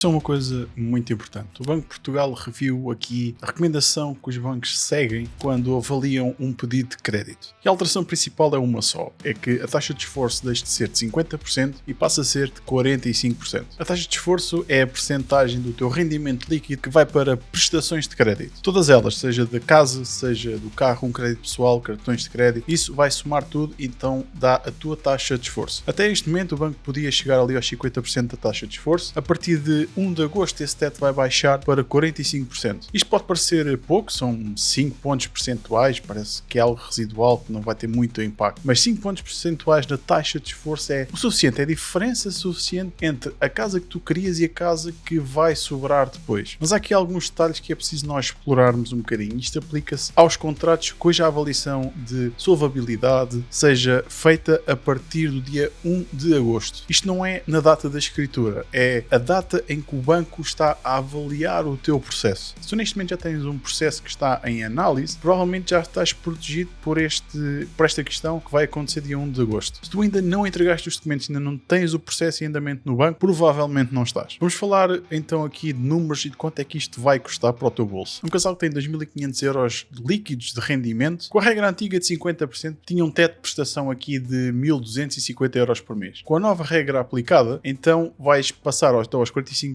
Isso é uma coisa muito importante. O Banco de Portugal reviu aqui a recomendação que os bancos seguem quando avaliam um pedido de crédito. E a alteração principal é uma só, é que a taxa de esforço deixa de ser de 50% e passa a ser de 45%. A taxa de esforço é a percentagem do teu rendimento líquido que vai para prestações de crédito. Todas elas, seja da casa, seja do carro, um crédito pessoal, cartões de crédito, isso vai somar tudo e então dá a tua taxa de esforço. Até este momento o banco podia chegar ali aos 50% da taxa de esforço. A partir de 1 de agosto esse teto vai baixar para 45%. Isto pode parecer pouco, são 5 pontos percentuais, parece que é algo residual que não vai ter muito impacto, mas 5 pontos percentuais na taxa de esforço é o suficiente, é a diferença suficiente entre a casa que tu querias e a casa que vai sobrar depois. Mas há aqui alguns detalhes que é preciso nós explorarmos um bocadinho. Isto aplica-se aos contratos cuja avaliação de solvabilidade seja feita a partir do dia 1 de agosto. Isto não é na data da escritura, é a data em que o banco está a avaliar o teu processo. Se tu neste momento já tens um processo que está em análise, provavelmente já estás protegido por esta questão que vai acontecer dia 1 de agosto. Se tu ainda não entregaste os documentos, ainda não tens o processo em andamento no banco, provavelmente não estás. Vamos falar então aqui de números e de quanto é que isto vai custar para o teu bolso. Um casal que tem 2.500 euros líquidos de rendimento, com a regra antiga de 50%, tinha um teto de prestação aqui de 1.250 euros por mês. Com a nova regra aplicada, então vais passar aos 45%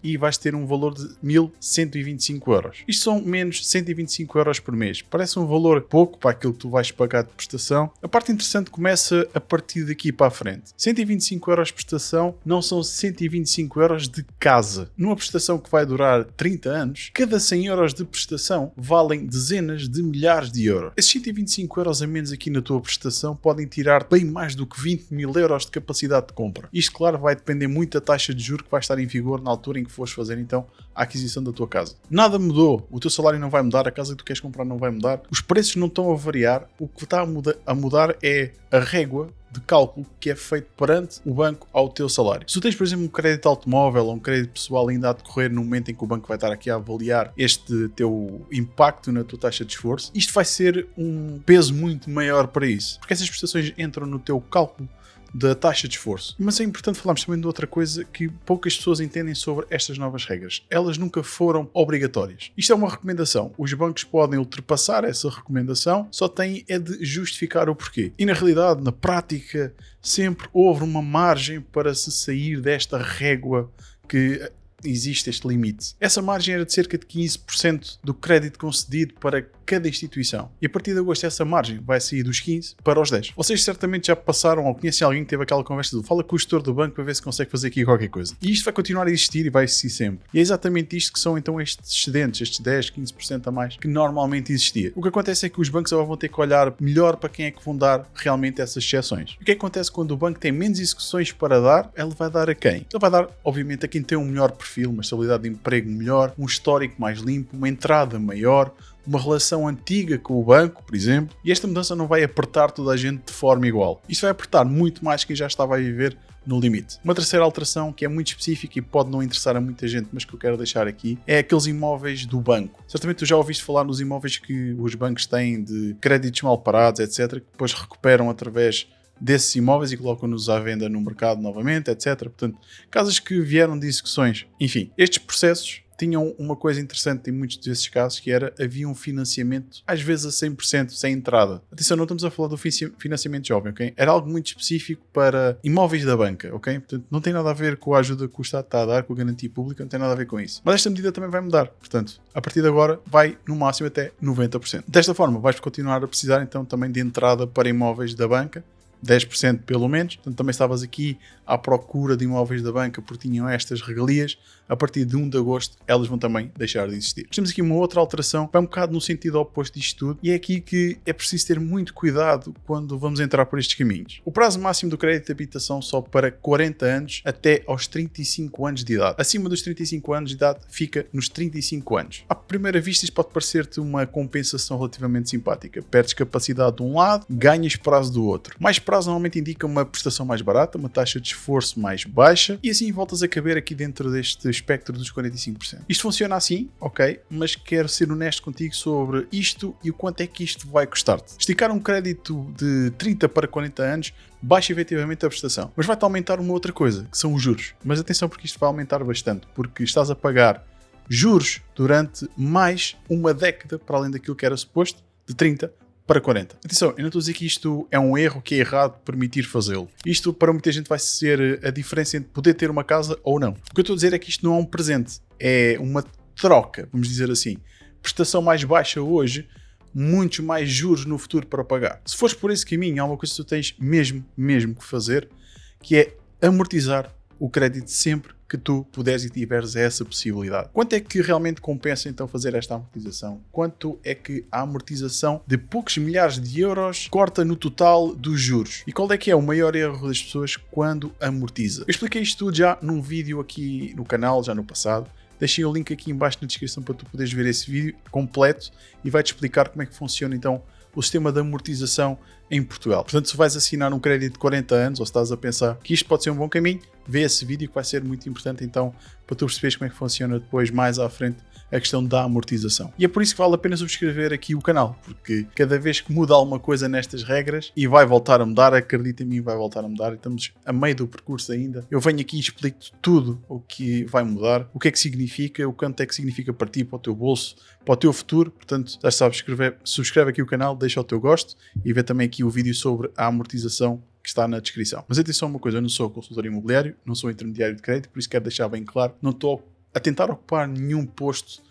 e vais ter um valor de 1.125 euros. Isto são menos 125 euros por mês. Parece um valor pouco para aquilo que tu vais pagar de prestação. A parte interessante começa a partir daqui para a frente. 125 euros de prestação não são 125 euros de casa. Numa prestação que vai durar 30 anos, cada 100 euros de prestação valem dezenas de milhares de euros. Esses 125 euros a menos aqui na tua prestação podem tirar bem mais do que 20.000 euros de capacidade de compra. Isto, claro, vai depender muito da taxa de juros que vai estar em vigor na altura em que fores fazer então a aquisição da tua casa. Nada mudou, o teu salário não vai mudar, a casa que tu queres comprar não vai mudar, os preços não estão a variar, o que está a mudar é a régua de cálculo que é feito perante o banco ao teu salário. Se tu tens, por exemplo, um crédito automóvel ou um crédito pessoal ainda a decorrer no momento em que o banco vai estar aqui a avaliar este teu impacto na tua taxa de esforço, isto vai ser um peso muito maior para isso, porque essas prestações entram no teu cálculo da taxa de esforço. Mas é importante falarmos também de outra coisa que poucas pessoas entendem sobre estas novas regras. Elas nunca foram obrigatórias. Isto é uma recomendação. Os bancos podem ultrapassar essa recomendação, só têm é de justificar o porquê. E na realidade, na prática, sempre houve uma margem para se sair desta régua que existe este limite. Essa margem era de cerca de 15% do crédito concedido para cada instituição. E a partir de agosto essa margem vai sair dos 15% para os 10%. Vocês certamente já passaram ou conhecem alguém que teve aquela conversa do fala com o gestor do banco para ver se consegue fazer aqui qualquer coisa. E isto vai continuar a existir e vai existir sempre. E é exatamente isto que são então estes excedentes, estes 10, 15% a mais que normalmente existia. O que acontece é que os bancos agora vão ter que olhar melhor para quem é que vão dar realmente essas exceções. O que acontece quando o banco tem menos execuções para dar? Ele vai dar a quem? Ele vai dar, obviamente, a quem tem um melhor perfil, uma estabilidade de emprego melhor, um histórico mais limpo, uma entrada maior, uma relação antiga com o banco, por exemplo, e esta mudança não vai apertar toda a gente de forma igual. Isto vai apertar muito mais quem já estava a viver no limite. Uma terceira alteração que é muito específica e pode não interessar a muita gente, mas que eu quero deixar aqui, é aqueles imóveis do banco. Certamente tu já ouviste falar nos imóveis que os bancos têm de créditos mal parados, etc., que depois recuperam através desses imóveis e colocam-nos à venda no mercado novamente, etc. Portanto, casas que vieram de execuções. Enfim, estes processos tinham uma coisa interessante em muitos desses casos, que era, havia um financiamento, às vezes a 100%, sem entrada. Atenção, não estamos a falar do financiamento jovem, ok? Era algo muito específico para imóveis da banca, ok? Portanto, não tem nada a ver com a ajuda que o Estado está a dar, com a garantia pública, não tem nada a ver com isso. Mas esta medida também vai mudar. Portanto, a partir de agora, vai no máximo até 90%. Desta forma, vais continuar a precisar então também de entrada para imóveis da banca, 10% pelo menos, portanto também estavas aqui à procura de imóveis da banca porque tinham estas regalias. A partir de 1 de agosto elas vão também deixar de existir. Temos aqui uma outra alteração, vai um bocado no sentido oposto disto tudo, e é aqui que é preciso ter muito cuidado quando vamos entrar por estes caminhos. O prazo máximo do crédito de habitação sobe para 40 anos até aos 35 anos de idade. Acima dos 35 anos de idade fica nos 35 anos. À primeira vista isto pode parecer-te uma compensação relativamente simpática. Perdes capacidade de um lado, ganhas prazo do outro. Mais prazo normalmente indica uma prestação mais barata, uma taxa de esforço mais baixa e assim voltas a caber aqui dentro deste espectro dos 45%. Isto funciona assim, ok, mas quero ser honesto contigo sobre isto e o quanto é que isto vai custar-te. Esticar um crédito de 30 para 40 anos baixa efetivamente a prestação, mas vai-te aumentar uma outra coisa, que são os juros. Mas atenção, porque isto vai aumentar bastante, porque estás a pagar juros durante mais uma década para além daquilo que era suposto, de 30 para 40. Atenção, eu não estou a dizer que isto é um erro, que é errado permitir fazê-lo. Isto para muita gente vai ser a diferença entre poder ter uma casa ou não. O que eu estou a dizer é que isto não é um presente, é uma troca, vamos dizer assim. Prestação mais baixa hoje, muitos mais juros no futuro para pagar. Se fores por esse caminho, há uma coisa que tu tens mesmo que fazer, que é amortizar o crédito sempre que tu puderes e tiveres essa possibilidade. Quanto é que realmente compensa então fazer esta amortização? Quanto é que a amortização de poucos milhares de euros corta no total dos juros? E qual é que é o maior erro das pessoas quando amortiza? Eu expliquei isto tudo já num vídeo aqui no canal, já no passado. Deixei o link aqui em baixo na descrição para tu poderes ver esse vídeo completo e vai-te explicar como é que funciona então o sistema de amortização em Portugal. Portanto, se vais assinar um crédito de 40 anos ou se estás a pensar que isto pode ser um bom caminho, vê esse vídeo que vai ser muito importante então para tu perceberes como é que funciona depois mais à frente a questão da amortização. E é por isso que vale a pena subscrever aqui o canal, porque cada vez que muda alguma coisa nestas regras e vai voltar a mudar, acredita em mim, vai voltar a mudar, e estamos a meio do percurso ainda. Eu venho aqui e explico-te tudo o que vai mudar, o que é que significa, o quanto é que significa para ti, para o teu bolso, para o teu futuro. Portanto, já sabes, subscreve aqui o canal, deixa o teu gosto e vê também aqui o vídeo sobre a amortização que está na descrição. Mas atenção a uma coisa, eu não sou consultor imobiliário, não sou intermediário de crédito, por isso quero deixar bem claro, não estou a tentar ocupar nenhum posto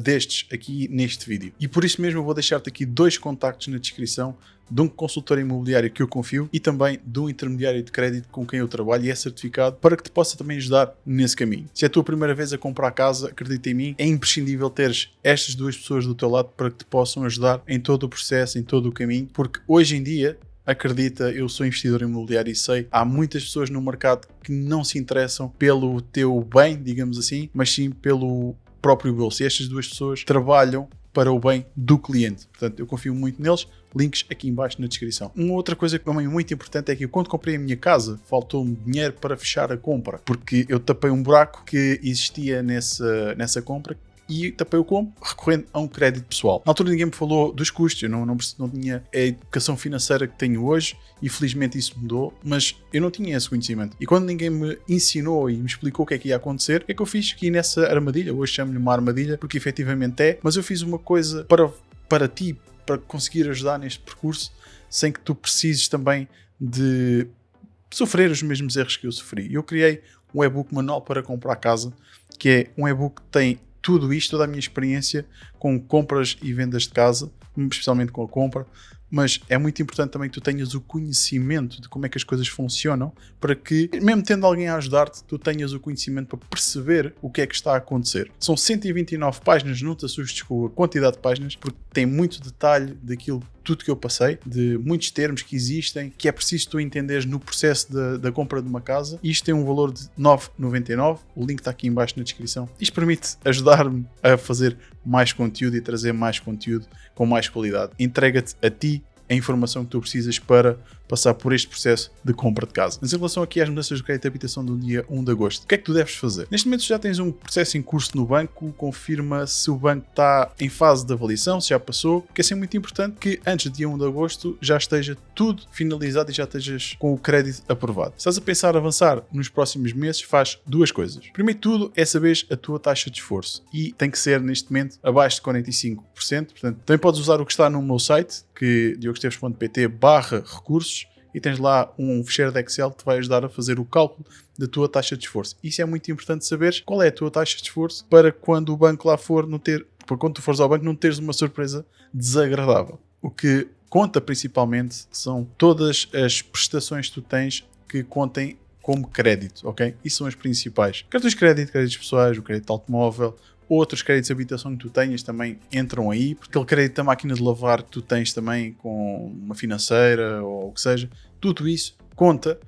destes aqui neste vídeo. E por isso mesmo eu vou deixar-te aqui 2 contactos na descrição de um consultor imobiliário que eu confio e também de um intermediário de crédito com quem eu trabalho e é certificado para que te possa também ajudar nesse caminho. Se é a tua primeira vez a comprar casa, acredita em mim, é imprescindível teres estas 2 pessoas do teu lado para que te possam ajudar em todo o processo, em todo o caminho, porque hoje em dia, acredita, eu sou investidor imobiliário e sei, há muitas pessoas no mercado que não se interessam pelo teu bem, digamos assim, mas sim pelo próprio bolso. E estas 2 pessoas trabalham para o bem do cliente. Portanto, eu confio muito neles. Links aqui em baixo na descrição. Uma outra coisa que também é muito importante é que quando comprei a minha casa, faltou-me dinheiro para fechar a compra, porque eu tapei um buraco que existia nessa compra. E tapei-o como? Recorrendo a um crédito pessoal. Na altura ninguém me falou dos custos, eu não tinha a educação financeira que tenho hoje e felizmente isso mudou, mas eu não tinha esse conhecimento. E quando ninguém me ensinou e me explicou o que é que ia acontecer, o que é que eu fiz? Que nessa armadilha, hoje chamo-lhe uma armadilha, porque efetivamente é, mas eu fiz uma coisa para ti, para conseguir ajudar neste percurso, sem que tu precises também de sofrer os mesmos erros que eu sofri. Eu criei um e-book manual para comprar casa, que é um e-book que tem tudo isto, toda a minha experiência com compras e vendas de casa, especialmente com a compra, mas é muito importante também que tu tenhas o conhecimento de como é que as coisas funcionam, para que, mesmo tendo alguém a ajudar-te, tu tenhas o conhecimento para perceber o que é que está a acontecer. São 129 páginas, não te assustes com a quantidade de páginas, porque tem muito detalhe daquilo, tudo que eu passei, de muitos termos que existem, que é preciso tu entenderes no processo da compra de uma casa. Isto tem um valor de 9,99, o link está aqui em baixo na descrição. Isto permite ajudar-me a fazer mais conteúdo e trazer mais conteúdo com mais qualidade. Entrega-te a ti a informação que tu precisas para passar por este processo de compra de casa. Mas em relação aqui às mudanças de crédito de habitação do dia 1 de agosto, o que é que tu deves fazer? Neste momento já tens um processo em curso no banco, confirma se o banco está em fase de avaliação, se já passou, porque é sempre muito importante que antes do dia 1 de agosto já esteja tudo finalizado e já estejas com o crédito aprovado. Se estás a pensar avançar nos próximos meses, faz 2 coisas. Primeiro de tudo é saberes a tua taxa de esforço e tem que ser neste momento abaixo de 45%, portanto também podes usar o que está no meu site, que diogoesteves.pt/recursos, e tens lá um fecheiro de Excel que te vai ajudar a fazer o cálculo da tua taxa de esforço. Isso é muito importante saberes qual é a tua taxa de esforço para quando o banco lá for para quando tu fores ao banco não teres uma surpresa desagradável. O que conta principalmente são todas as prestações que tu tens que contem como crédito, ok? Isso são as principais. Cartões de crédito, créditos pessoais, o crédito de automóvel, outros créditos de habitação que tu tenhas também entram aí, porque aquele crédito da máquina de lavar que tu tens também com uma financeira ou o que seja, tudo isso conta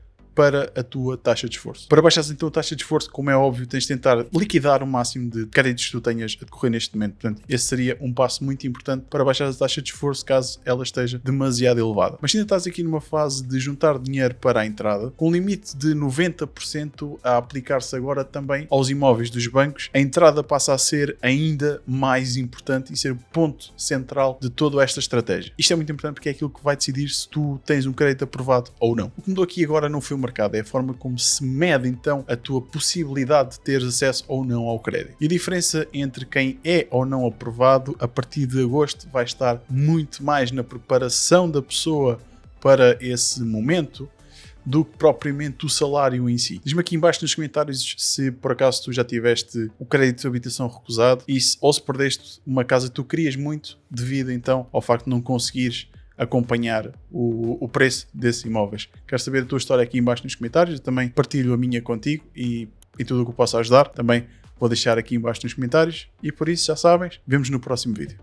para a tua taxa de esforço. Para baixares então a taxa de esforço, como é óbvio, tens de tentar liquidar o máximo de créditos que tu tenhas a decorrer neste momento. Portanto, esse seria um passo muito importante para baixar a taxa de esforço caso ela esteja demasiado elevada. Mas se ainda estás aqui numa fase de juntar dinheiro para a entrada, com um limite de 90% a aplicar-se agora também aos imóveis dos bancos, a entrada passa a ser ainda mais importante e ser o ponto central de toda esta estratégia. Isto é muito importante porque é aquilo que vai decidir se tu tens um crédito aprovado ou não. O que mudou aqui agora não foi o mercado, é a forma como se mede então a tua possibilidade de teres acesso ou não ao crédito. E a diferença entre quem é ou não aprovado a partir de agosto vai estar muito mais na preparação da pessoa para esse momento do que propriamente o salário em si. Diz-me aqui embaixo nos comentários se por acaso tu já tiveste o crédito de habitação recusado ou se perdeste uma casa que tu querias muito devido então ao facto de não conseguires acompanhar o preço desses imóveis. Quero saber a tua história aqui embaixo nos comentários, eu também partilho a minha contigo e tudo o que eu possa ajudar também vou deixar aqui embaixo nos comentários e por isso já sabes, vemos no próximo vídeo.